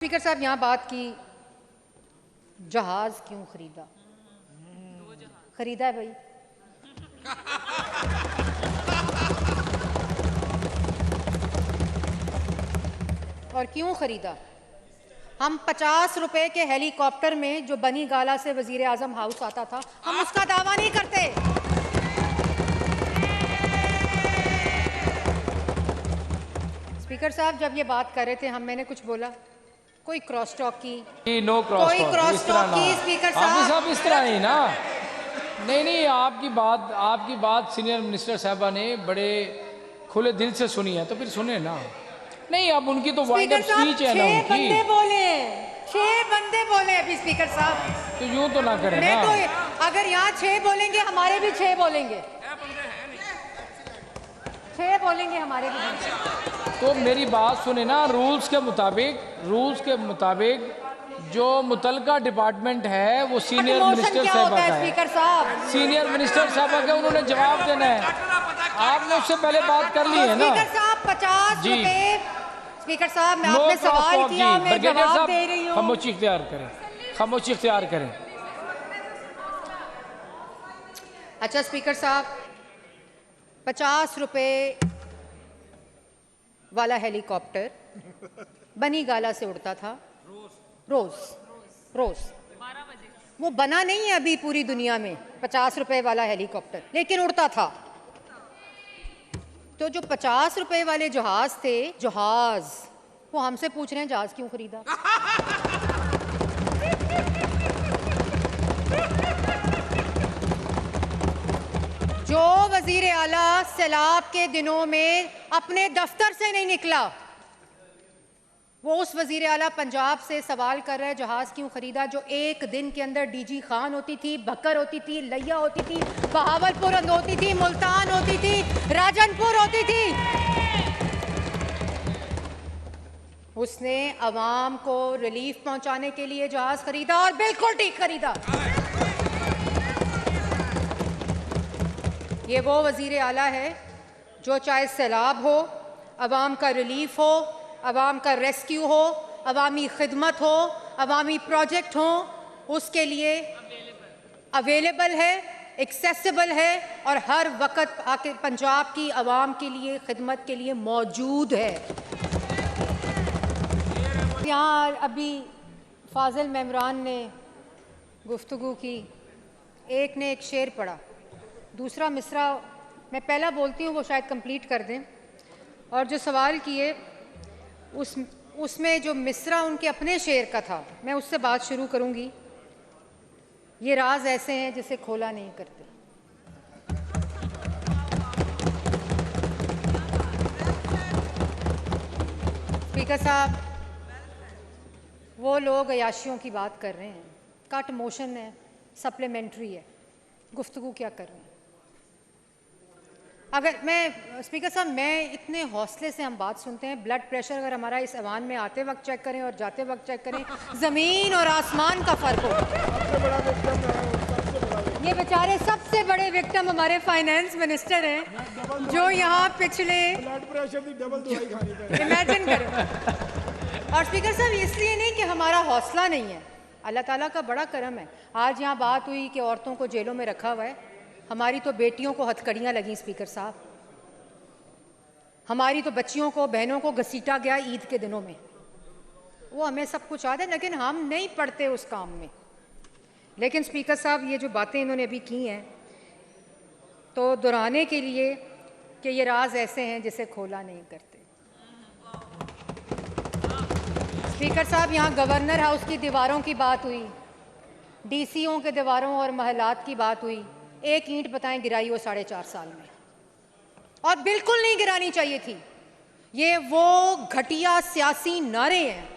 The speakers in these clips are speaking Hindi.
स्पीकर साहब यहाँ बात की जहाज क्यों खरीदा। खरीदा है भाई। और क्यों खरीदा। हम 50 रुपए के हेलीकॉप्टर में जो बनी गाला से वजीर आजम हाउस आता था, हम उसका दावा नहीं करते। स्पीकर साहब जब ये बात कर रहे थे मैंने कुछ बोला, कोई क्रॉस टॉक की, नो क्रॉस कोई क्रॉस टॉक की स्पीकर साहब इस तरह नहीं ना। नहीं आपकी बात सीनियर मिनिस्टर साहबा ने बड़े खुले दिल से सुनी है, तो फिर सुने ना। नहीं अब उनकी तो वाइंड अप स्पीच है ना उनकी। 6 बंदे बोले अभी स्पीकर साहब, तो यूं तो ना करें ना। तो अगर यहाँ 6 बोलेंगे हमारे भी 6 बोलेंगे, 6 बोलेंगे हमारे भी। तो मेरी बात सुने ना, रूल्स के मुताबिक जो मुतलका डिपार्टमेंट है वो सीनियर मिनिस्टर साहब का है। सीनियर मिनिस्टर साहब का उन्होंने जवाब देना है। आपने उससे पहले बात कर ली है ना। स्पीकर साहब 50 रुपए। स्पीकर साहब मैं आपने सवाल किया, मैं जवाब दे रही हूं। खामोशी इख्तियार करें। अच्छा स्पीकर साहब 50 रुपए वाला हेलीकॉप्टर बनी गाला से उड़ता था रोज। वो बना नहीं है अभी पूरी दुनिया में 50 रुपए वाला हेलीकॉप्टर, लेकिन उड़ता था। तो जो 50 रुपए वाले जहाज थे, वो हमसे पूछ रहे हैं जहाज क्यों खरीदा। जो वजीर आला सैलाब के दिनों में अपने दफ्तर से नहीं निकला, वो उस वजीर आला पंजाब से सवाल कर रहा है जहाज क्यों खरीदा, जो एक दिन के अंदर डीजी खान होती थी, बकर होती थी, लैया होती थी, बहावलपुर होती थी, मुल्तान होती थी, राजनपुर होती थी। उसने अवाम को रिलीफ पहुंचाने के लिए जहाज खरीदा और बिल्कुल ठीक खरीदा। ये वो वजीर आला है जो चाहे सैलाब हो, अवाम का रिलीफ हो, अवाम का रेस्क्यू हो, अवामी खिदमत हो, अवामी प्रोजेक्ट हो, उसके लिए अवेलेबल है, एक्सेसिबल है और हर वक्त आके पंजाब की अवाम के लिए खिदमत के लिए मौजूद है। यहाँ अभी फाजिल मेमरान ने गुफ्तगू की, एक ने एक शेर पढ़ा, दूसरा मिसरा मैं पहला बोलती हूँ वो शायद कंप्लीट कर दें, और जो सवाल किए उसमें जो मिसरा उनके अपने शेर का था, मैं उससे बात शुरू करूँगी। ये राज ऐसे हैं जिसे खोला नहीं करते। स्पीकर साहब वो लोग अयाशियों की बात कर रहे हैं, कट मोशन है, सप्लीमेंट्री है, गुफ्तगू क्या कर रहे हैं। अगर मैं स्पीकर साहब मैं इतने हौसले से हम बात सुनते हैं, ब्लड प्रेशर अगर हमारा इस ऐवान में आते वक्त चेक करें और जाते वक्त चेक करें, ज़मीन और आसमान का फ़र्क हो। ये बेचारे सबसे बड़े विक्टिम हमारे फाइनेंस मिनिस्टर हैं, जो यहाँ पिछले ब्लड प्रेशर की डबल दवाई खानी पड़े, इमेजिन करें। और स्पीकर साहब इसलिए नहीं कि हमारा हौसला नहीं है, अल्लाह ताला का बड़ा करम है। आज यहाँ बात हुई कि औरतों को जेलों में रखा हुआ है, हमारी तो बेटियों को हथकड़ियाँ लगी स्पीकर साहब, हमारी तो बच्चियों को, बहनों को घसीटा गया ईद के दिनों में। वो हमें सब कुछ याद है, लेकिन हम नहीं पढ़ते उस काम में। लेकिन स्पीकर साहब ये जो बातें इन्होंने अभी की हैं, तो दोहराने के लिए कि ये राज ऐसे हैं जिसे खोला नहीं करते। स्पीकर साहब यहाँ गवर्नर हाउस की दीवारों की बात हुई, डीसीओ के दीवारों और महलात की बात हुई। एक ईंट बताएं गिराई हो 4.5 साल में, और बिल्कुल नहीं गिरानी चाहिए थी। ये वो घटिया सियासी नारे हैं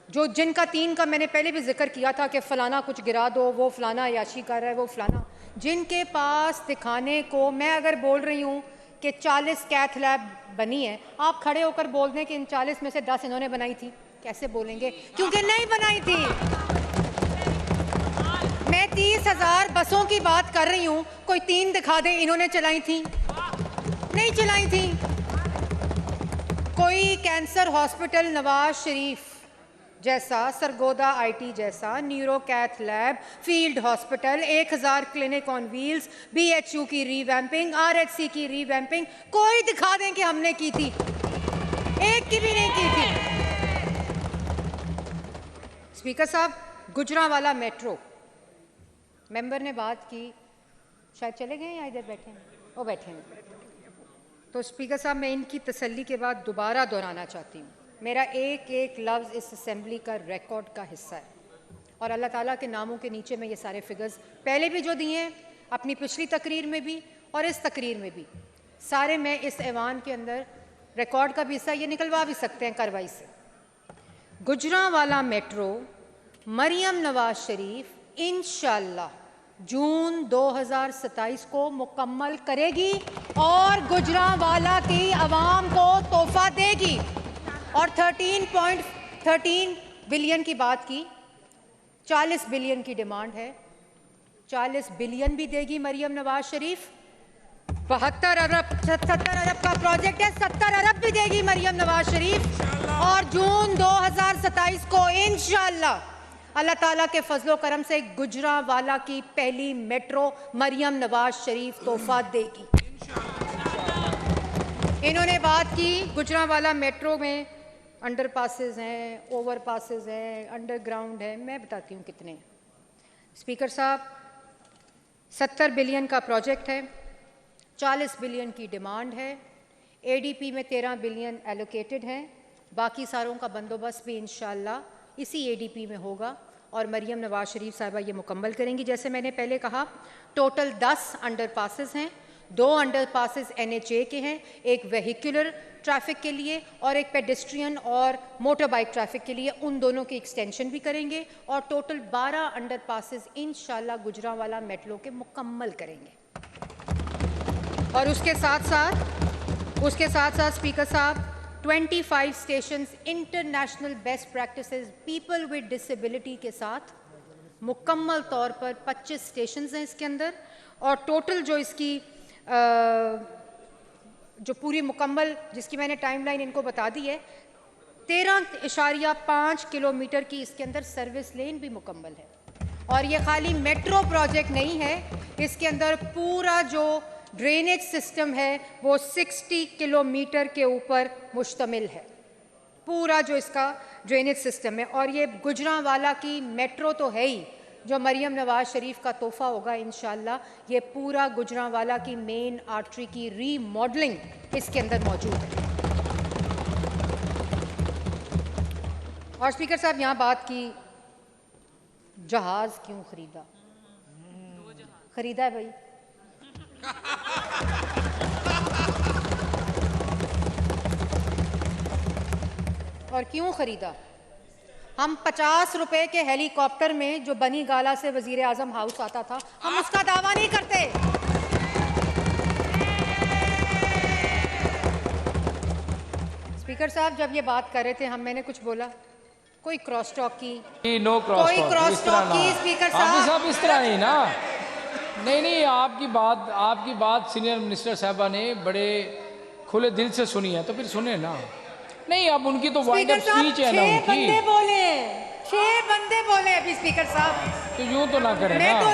जो जिनका 3 का मैंने पहले भी जिक्र किया था कि फलाना कुछ गिरा दो, वो फलाना अयाशी कर रहा है, वो फलाना, जिनके पास दिखाने को, मैं अगर बोल रही हूँ कि 40 कैथ लैब बनी है, आप खड़े होकर बोल दें कि इन 40 में से 10 इन्होंने बनाई थी, कैसे बोलेंगे? क्योंकि नहीं बनाई थी। मैं 30,000 बसों की बात कर रही हूँ, कोई 3 दिखा दे इन्होंने चलाई थी, नहीं चलाई थी। कोई कैंसर हॉस्पिटल नवाज शरीफ जैसा, सरगोदा आईटी जैसा, neuro cath lab, field hospital, 1000 clinic on wheels, BHU की रीवैम्पिंग, आरएचसी की रीवैम्पिंग, कोई दिखा दें कि हमने की थी, एक की भी नहीं की थी। स्पीकर साहब, गुजरांवाला मेट्रो, मेंबर ने बात की, शायद चले गए या इधर बैठे हैं? वो बैठे हैं। तो स्पीकर साहब, मैं इनकी तसल्ली के बाद दोबारा दोहराना चाहती हूँ, मेरा एक एक लफ्ज़ इस असेंबली का रिकॉर्ड का हिस्सा है और अल्लाह ताला के नामों के नीचे में ये सारे फिगर्स पहले भी जो दिए हैं, अपनी पिछली तकरीर में भी और इस तकरीर में भी, सारे मैं इस ऐवान के अंदर रिकॉर्ड का भी हिस्सा ये निकलवा भी सकते हैं कार्रवाई से। गुजरांवाला मेट्रो मरियम नवाज शरीफ इंशाअल्लाह जून 2027 को मुकम्मल करेगी और गुजरांवाला की आवाम को तोहफा देगी। और 13.13 बिलियन की बात की, 40 बिलियन की डिमांड है, 40 बिलियन भी देगी मरियम नवाज शरीफ। 72 अरब 70 अरब का प्रोजेक्ट है, 70 अरब भी देगी मरियम नवाज शरीफ। और जून 2027 को इंशाअल्लाह अल्लाह ताला के फजलो करम से गुजरांवाला की पहली मेट्रो मरियम नवाज शरीफ तोहफा देगी। इन्होंने बात की गुजरांवाला मेट्रो में अंडर पासेज हैं, ओवर पासेज हैं, अंडरग्राउंड है, मैं बताती हूँ कितने। स्पीकर साहब, 70 बिलियन का प्रोजेक्ट है, 40 बिलियन की डिमांड है, एडीपी में 13 बिलियन एलोकेटेड हैं, बाकी सारों का बंदोबस्त भी इंशाअल्लाह इसी एडीपी में होगा और मरियम नवाज शरीफ साहिबा ये मुकम्मल करेंगी। जैसे मैंने पहले कहा, टोटल 10 अंडर पासेज हैं, 2 अंडर पासेज एनएचए के हैं, एक वेहिकुलर ट्रैफिक के लिए और एक पेडेस्ट्रियन और मोटर बाइक ट्रैफिक के लिए, उन दोनों की एक्सटेंशन भी करेंगे और टोटल 12 अंडर पासेज इंशाअल्लाह गुजरांवाला मेट्रो के मुकम्मल करेंगे। और उसके साथ साथ स्पीकर साहब, 25 stations international best practices people with disability के साथ मुकम्मल तौर पर 25 स्टेशंस हैं इसके अंदर। और टोटल जो इसकी जो पूरी मुकम्मल, जिसकी मैंने टाइमलाइन इनको बता दी है, 13.5 किलोमीटर की इसके अंदर सर्विस लेन भी मुकम्मल है। और ये खाली मेट्रो प्रोजेक्ट नहीं है, इसके अंदर पूरा जो ड्रेनेज सिस्टम है वो 60 किलोमीटर के ऊपर मुश्तमिल है, पूरा जो इसका ड्रेनेज सिस्टम है। और ये गुजरांवाला की मेट्रो तो है ही, जो मरियम नवाज शरीफ का तोहफा होगा इंशाअल्लाह, ये पूरा गुजरांवाला की मेन आर्टरी की रीमॉडलिंग इसके अंदर मौजूद है। और स्पीकर साहब, यहाँ बात की जहाज क्यों खरीदा, खरीदा है भाई। और क्यों खरीदा? हम 50 रुपए के हेलीकॉप्टर में जो बनी गाला से वजीर आजम हाउस आता था, हम उसका दावा नहीं करते। स्पीकर साहब, जब ये बात कर रहे थे मैंने कुछ बोला, कोई क्रॉस टॉक की, कोई क्रॉस टॉक की स्पीकर साहब इस तरह नहीं ना। नहीं, आपकी बात सीनियर मिनिस्टर साहबा ने बड़े खुले दिल से सुनी है, तो फिर सुने ना। नहीं, अब उनकी तो वाइंड अप स्पीच है ना उनकी। 6 बंदे बोले अभी स्पीकर साहब, तो यूं तो ना करें ना। तो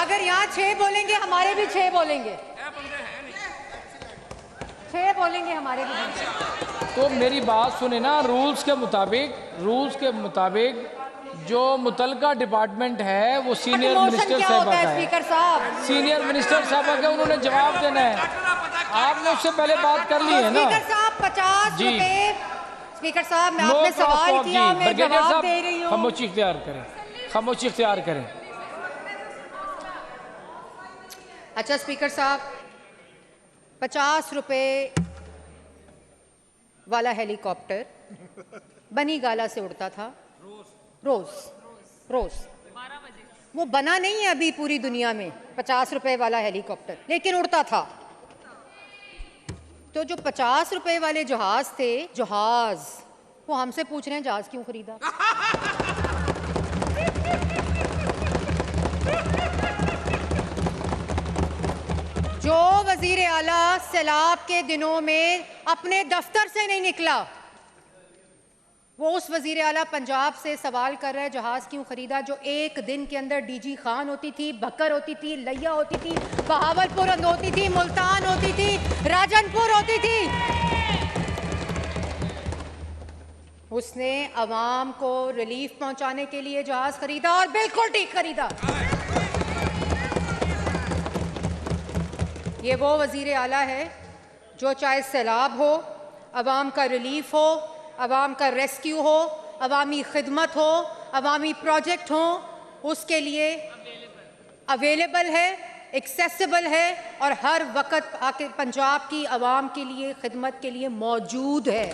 अगर यहाँ 6 बोलेंगे, हमारे भी 6 बोलेंगे, 6 बोलेंगे हमारे भी। तो मेरी बात सुने ना, रूल्स के मुताबिक जो मुतलका डिपार्टमेंट है वो सीनियर मिनिस्टर साहबा का है। स्पीकर साहब, सीनियर मिनिस्टर साहबा का, उन्होंने जवाब देना है। आपने उससे पहले बात कर ली है ना। स्पीकर साहब, 50 रुपए। स्पीकर साहब, मैं आपने सवाल किया, मैं जवाब दे रही हूँ। खामोशी इख्तियार करें। अच्छा स्पीकर साहब, 50 रुपए वाला हेलीकॉप्टर बनी गाला से उड़ता था रोज। वो बना नहीं है अभी पूरी दुनिया में 50 रुपए वाला हेलीकॉप्टर, लेकिन उड़ता था। तो जो 50 रुपए वाले जहाज थे, वो हमसे पूछ रहे हैं जहाज क्यों खरीदा। जो वजीर आला सैलाब के दिनों में अपने दफ्तर से नहीं निकला, वो उस वजीर आला पंजाब से सवाल कर रहा है जहाज क्यों खरीदा जो एक दिन के अंदर डीजी खान होती थी, बकर होती थी, लैया होती थी, बहावलपुर होती थी, मुल्तान होती थी, राजनपुर होती थी। उसने अवाम को रिलीफ पहुंचाने के लिए जहाज खरीदा और बिल्कुल ठीक खरीदा। ये वो वजीर आला है जो चाहे सैलाब हो, अवाम का रिलीफ हो, अवाम का रेस्क्यू हो, अवामी खिदमत हो, अवामी प्रोजेक्ट हो, उसके लिए अवेलेबल है, एक्सेसिबल है और हर वक्त आके पंजाब की अवाम के लिए खिदमत के लिए मौजूद है।